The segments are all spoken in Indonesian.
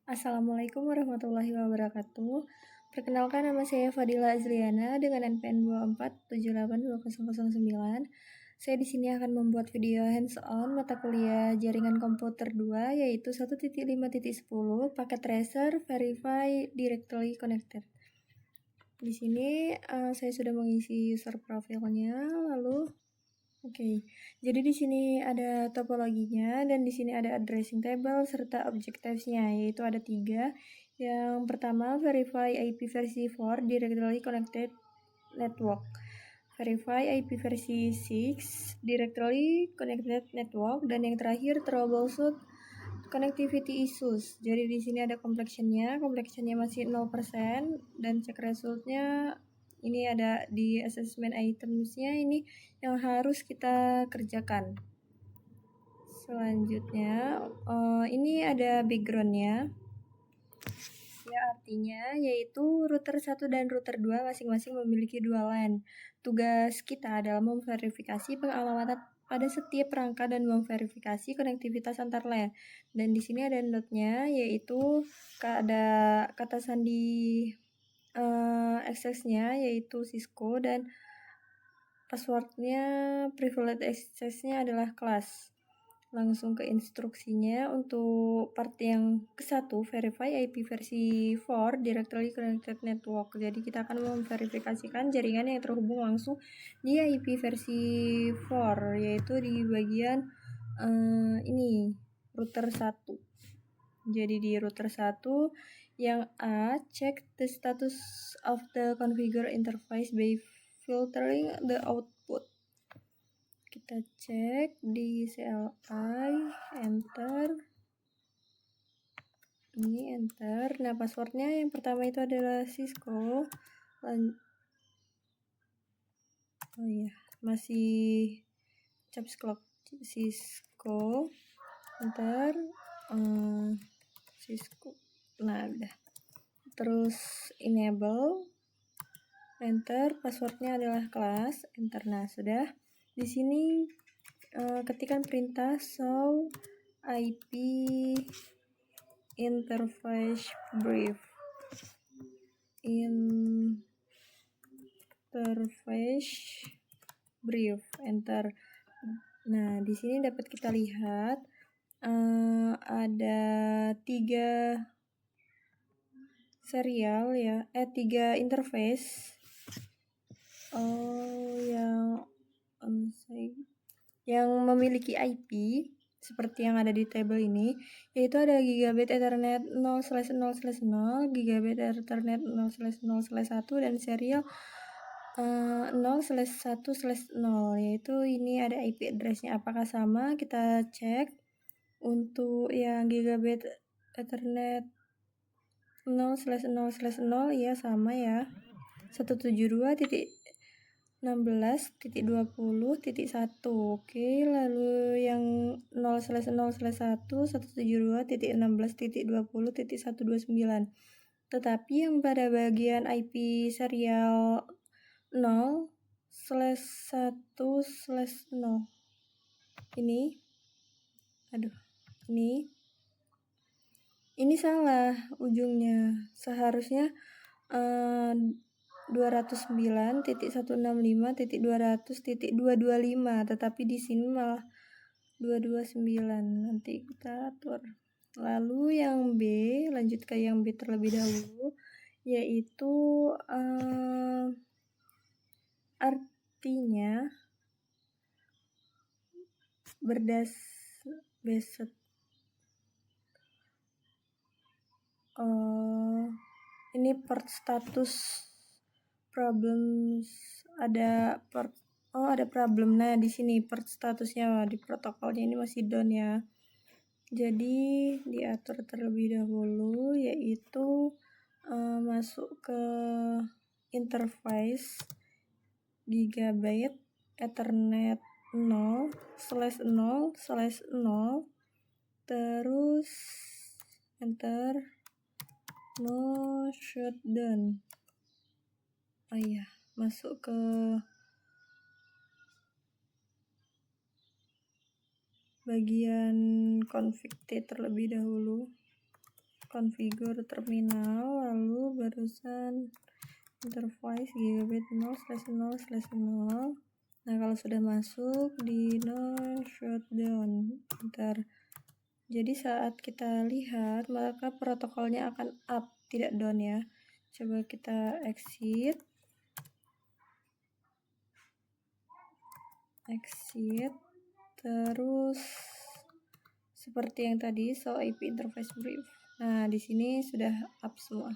Assalamualaikum warahmatullahi wabarakatuh. Perkenalkan, nama saya Fadila Azriana dengan NPN 24782009. Saya di sini akan membuat video hands-on mata kuliah Jaringan Komputer 2 yaitu 1.5.10 Packet Tracer Verify Directly Connected. Di sini saya sudah mengisi user profilnya, lalu jadi di sini ada topologinya dan di sini ada addressing table serta objectives-nya, yaitu ada 3. Yang pertama, verify IP versi 4 directly connected network. Verify IP versi 6 directly connected network, dan yang terakhir troubleshoot connectivity issues. Jadi di sini ada completion-nya masih 0% dan check result-nya ini ada di assessment items-nya, ini yang harus kita kerjakan. Selanjutnya ini ada background-nya. Ya, artinya yaitu router 1 dan router 2 masing-masing memiliki 2 LAN. Tugas kita adalah memverifikasi pengalamatan pada setiap rangka dan memverifikasi konektivitas antar LAN. Dan di sini ada node-nya, yaitu ada kata sandi access-nya yaitu Cisco, dan password-nya privilege access-nya adalah kelas. Langsung ke instruksinya. Untuk part yang ke-1, verify IP versi 4 directly connected network. Jadi kita akan memverifikasikan jaringan yang terhubung langsung di IP versi 4, yaitu di bagian ini router 1. Jadi di router 1 yang A, check the status of the configure interface by filtering the output. Kita cek di CLI, enter. Ini enter. Nah, passwordnya yang pertama itu adalah Cisco. Masih caps lock Cisco. Enter. Cisco. Nah, udah. Terus enable. Enter. Passwordnya adalah kelas. Enter. Nah, sudah. Di sini ketikkan perintah show IP interface brief. Enter. Nah, di sini dapat kita lihat ada 3 serial ya, 3 interface yang memiliki IP seperti yang ada di tabel ini, yaitu ada Gigabit Ethernet 0/0/0, Gigabit Ethernet 0/0/1, dan serial 0/1/0, yaitu ini ada IP address-nya. Apakah sama? Kita cek. Untuk yang Gigabit Ethernet 0/0/0 ya sama ya, 172.16.20.1. Oke, lalu yang 0/0/1 172.16.20.129. Tetapi yang pada bagian IP serial 0/1/0 ini salah ujungnya. Seharusnya 209.165.200.225, tetapi di sini malah 229. Nanti kita atur. Lalu yang B, lanjut ke yang B terlebih dahulu, yaitu artinya ini port status problems, ada problem. Nah, di sini port statusnya di protokolnya ini masih down ya. Jadi diatur terlebih dahulu, yaitu masuk ke interface Gigabit Ethernet 0/0/0, terus enter. No shutdown. Masuk ke bagian config terlebih dahulu. configure terminal, lalu barusan interface gigabit 0/0/0. Nah, kalau sudah masuk di no shutdown, bentar. Jadi saat kita lihat, maka protokolnya akan up, tidak down ya. Coba kita exit, terus seperti yang tadi, show IP interface brief. Nah, di sini sudah up semua.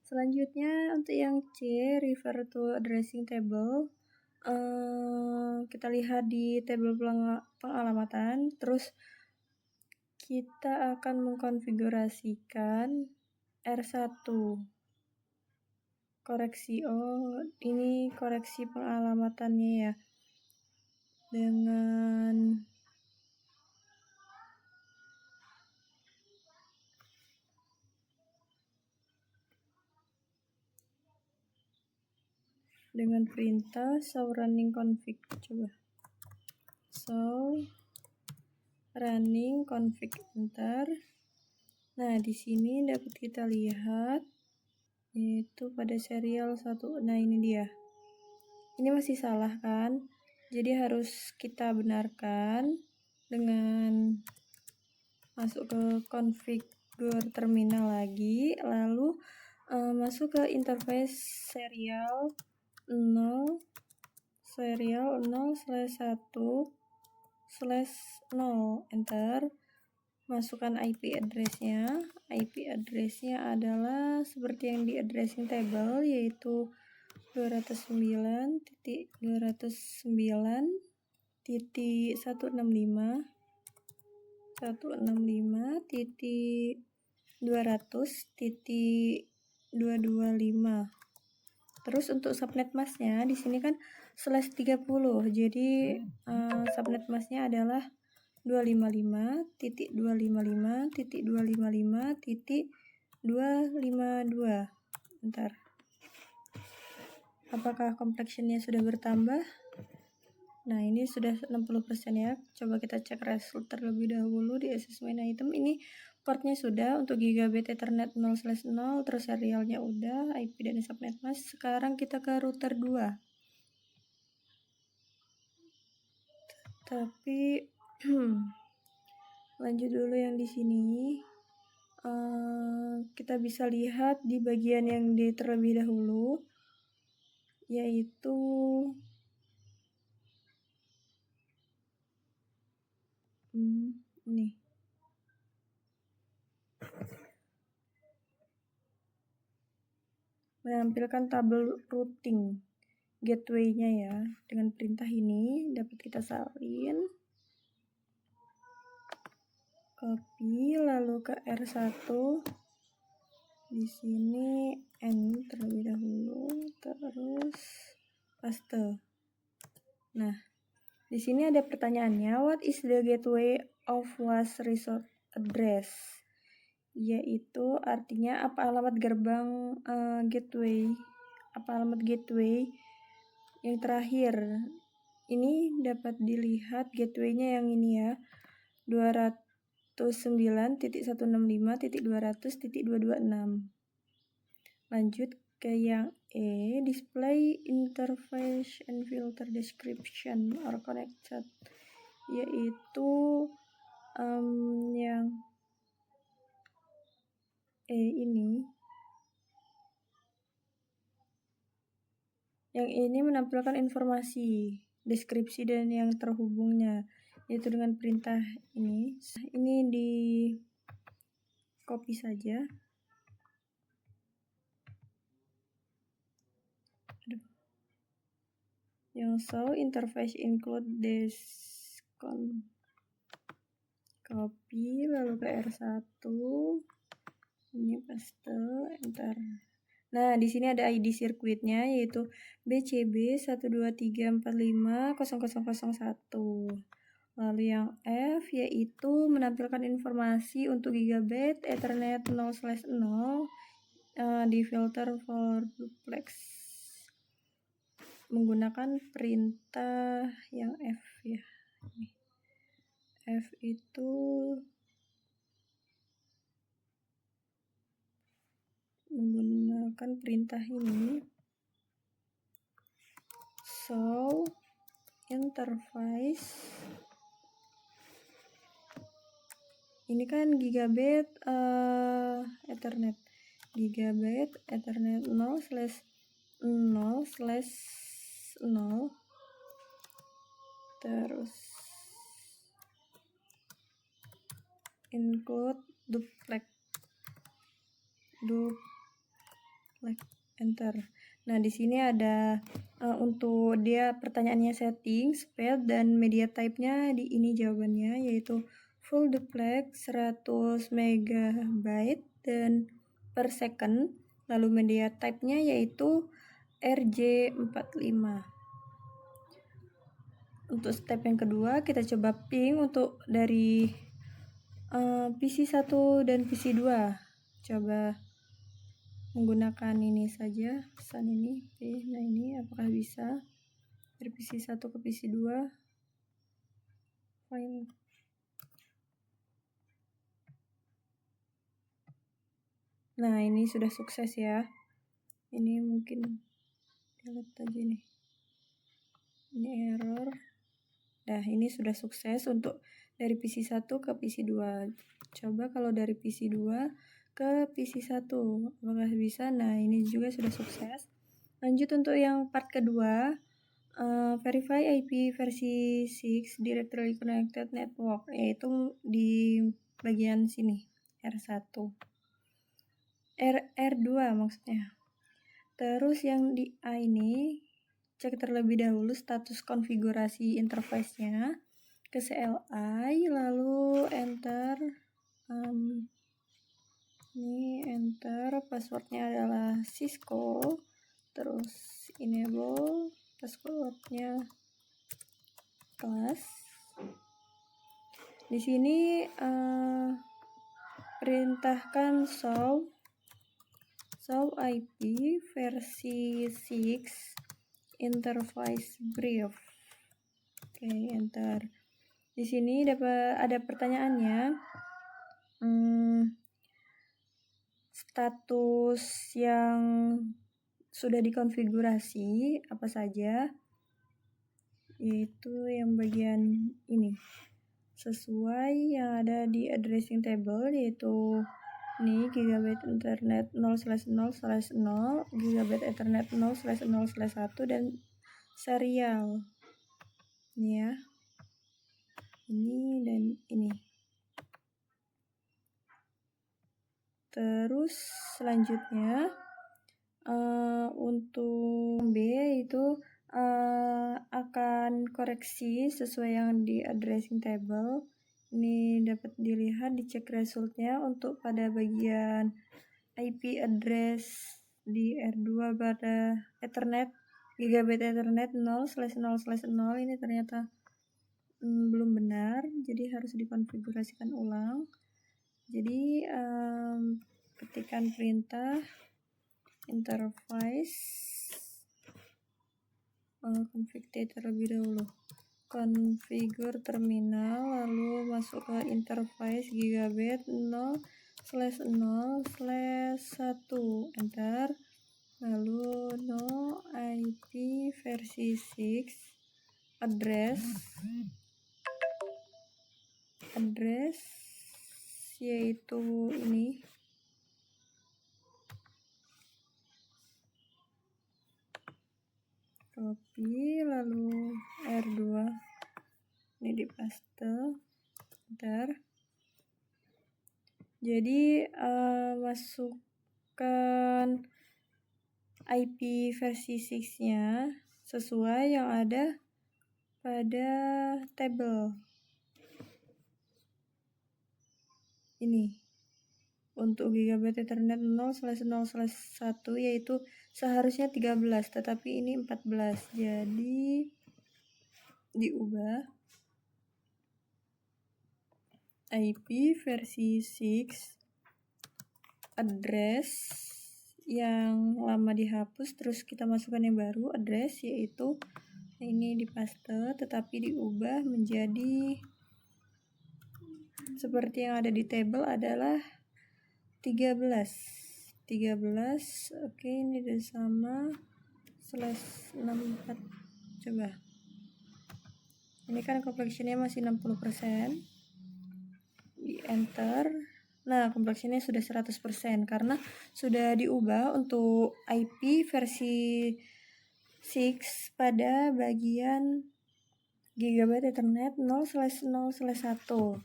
Selanjutnya untuk yang C, refer to addressing table. Kita lihat di tabel pengalamatan, terus kita akan mengkonfigurasikan R1. Koreksi, ini koreksi pengalamannya ya, dengan perintah show running config. Coba show running config, enter. Nah, di sini dapat kita lihat yaitu pada serial 1. Nah, ini dia. Ini masih salah kan? Jadi harus kita benarkan dengan masuk ke configure terminal lagi, lalu masuk ke interface serial 0/1/0, enter. Masukkan IP address-nya. IP address-nya adalah seperti yang di addressing table, yaitu 209.165.200.225. Terus untuk subnet masknya di sini kan /30. Jadi subnet masknya adalah 255.255.255.252. Bentar. Apakah complexionnya sudah bertambah? Nah, ini sudah 60% ya. Coba kita cek result terlebih dahulu di assessment item. Ini portnya sudah untuk gigabit ethernet 0/0, terus serialnya udah, IP dan subnet mask. Sekarang kita ke router 2. Tapi lanjut dulu yang di sini. Kita bisa lihat di bagian yang di terlebih dahulu, yaitu ini. Menampilkan tabel routing gateway-nya ya. Dengan perintah ini dapat kita salin, copy, lalu ke R1. Di sini N terlebih dahulu, terus paste. Nah, di sini ada pertanyaannya, what is the gateway of last resort address? Yaitu artinya apa alamat gerbang gateway, apa alamat gateway yang terakhir. Ini dapat dilihat gateway-nya yang ini ya, 209.165.200.226. Lanjut ke yang E, display interface and filter description or connected, yaitu yang E ini. Yang ini menampilkan informasi, deskripsi dan yang terhubungnya, yaitu dengan perintah ini. Ini di copy saja. Yang show interface include descon. Copy, lalu ke R1. Ini paste, enter. Nah, di sini ada ID sirkuitnya, yaitu BCB 123450001. Lalu yang F yaitu menampilkan informasi untuk gigabit Ethernet 0/0 di filter for duplex menggunakan perintah yang F ya. F itu menggunakan perintah ini, show interface. Ini kan gigabit Ethernet. Gigabit Ethernet 0/0/0. Terus include duplex enter. Nah, di sini ada untuk dia pertanyaannya setting, speed, dan media type-nya di ini jawabannya, yaitu full duplex 100 MB dan per second. Lalu media type-nya yaitu RJ45. Untuk step yang kedua, kita coba ping untuk dari PC1 dan PC2. Coba menggunakan ini saja, pesan ini. Nah, ini apakah bisa dari PC1 ke PC2? Fine. Nah, ini sudah sukses ya. Ini mungkin lihat aja nih. Ini error. Nah, ini sudah sukses untuk dari PC1 ke PC2. Coba kalau dari PC2 ke PC1 apakah bisa? Nah, ini juga sudah sukses. Lanjut untuk yang part kedua, verify IP versi 6 directly connected network, yaitu di bagian sini R1 R2 maksudnya. Terus yang di A ini cek terlebih dahulu status konfigurasi interface-nya ke CLI, lalu enter. Ini enter, passwordnya adalah Cisco, terus enable, passwordnya kelas. Di sini perintahkan show IP versi 6 interface brief. Oke, enter. Di sini ada pertanyaannya. Status yang sudah dikonfigurasi apa saja, yaitu yang bagian ini sesuai yang ada di addressing table, yaitu ini gigabit Ethernet 0/0/0, gigabit Ethernet 0/0/1, dan serial ini ya, ini dan ini. Terus selanjutnya untuk B itu akan koreksi sesuai yang di addressing table. Ini dapat dilihat, dicek resultnya untuk pada bagian IP address di R2 pada Ethernet gigabit Ethernet 0/0/0 ini ternyata belum benar, jadi harus dikonfigurasikan ulang. Jadi ketikkan perintah interface config terlebih dahulu, configure terminal, lalu masuk ke interface gigabit 0/0/1, enter, lalu no IP versi 6 address yaitu ini, copy, lalu R2 ini di paste, enter. Jadi masukkan IP versi 6-nya sesuai yang ada pada tabel ini. Untuk gigabit Ethernet 0/0/1 yaitu seharusnya 13, tetapi ini 14. Jadi diubah IP versi 6 address yang lama dihapus, terus kita masukkan yang baru address, yaitu ini di paste, tetapi diubah menjadi seperti yang ada di table adalah 13. 13. Oke, ini udah sama. /64. Coba. Ini kan complexionnya masih 60%. Di enter. Nah, complexionnya sudah 100% karena sudah diubah untuk IP versi 6 pada bagian Gigabyte Ethernet 0/0/1.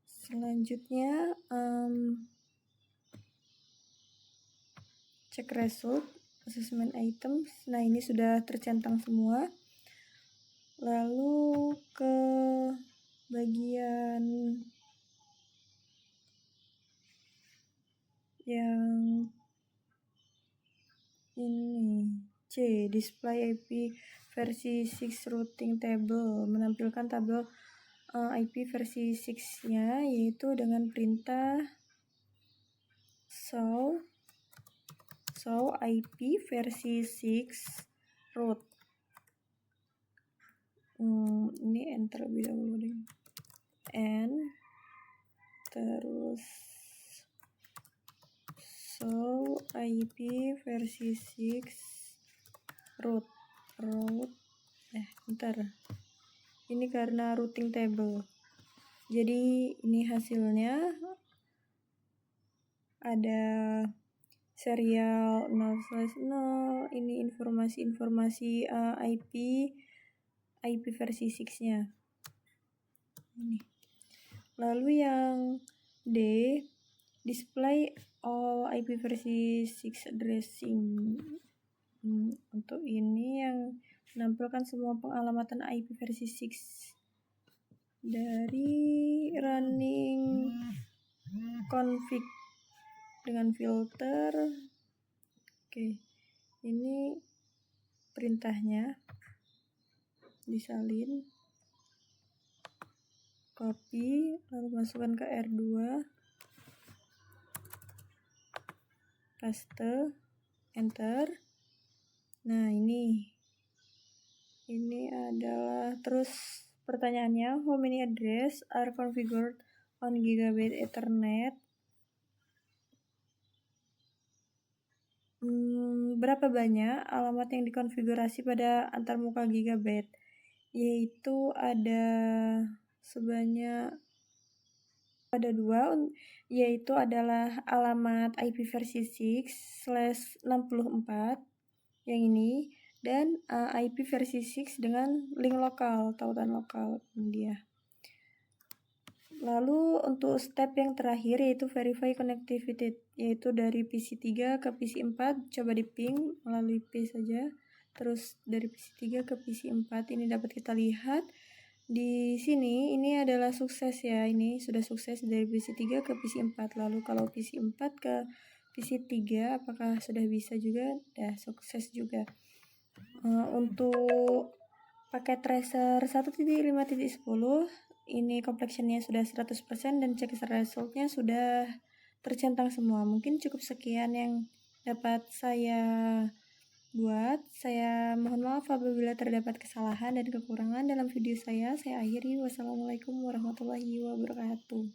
Selanjutnya cek result assessment items. Nah, ini sudah tercentang semua. Lalu ke bagian yang ini C, display IP versi 6 routing table, menampilkan tabel IP versi 6-nya yaitu dengan perintah show IP versi 6 root. Ini enter lebih dahulu deh. And terus show IP versi 6 root. Bentar. Ini karena routing table. Jadi ini hasilnya ada serial 0/0. Ini informasi IP versi 6-nya. Ini. Lalu yang D, display all IP versi 6 addressing. Untuk ini yang menampilkan semua pengalamatan IP versi 6 dari running config dengan filter. Oke, ini perintahnya disalin, copy, lalu masukkan ke R2, paste, enter. Nah, ini adalah terus pertanyaannya, how many address are configured on Gigabit Ethernet? Berapa banyak alamat yang dikonfigurasi pada antarmuka Gigabit? Yaitu ada sebanyak ada 2, yaitu adalah alamat IP versi 6/64 yang ini, dan IP versi 6 dengan link lokal, tautan lokal dia. Lalu untuk step yang terakhir yaitu verify connectivity, yaitu dari PC 3 ke PC 4, coba di ping melalui P saja. Terus dari PC 3 ke PC 4 ini dapat kita lihat di sini ini adalah sukses ya. Ini sudah sukses dari PC 3 ke PC 4. Lalu kalau PC 4 ke PC 3 apakah sudah bisa juga? Ya, sukses juga. Untuk paket tracer 1.5.10 ini complexionnya sudah 100% dan check resultnya sudah tercentang semua. Mungkin cukup sekian yang dapat saya buat. Saya mohon maaf apabila terdapat kesalahan dan kekurangan dalam video saya. Saya akhiri. Wassalamualaikum warahmatullahi wabarakatuh.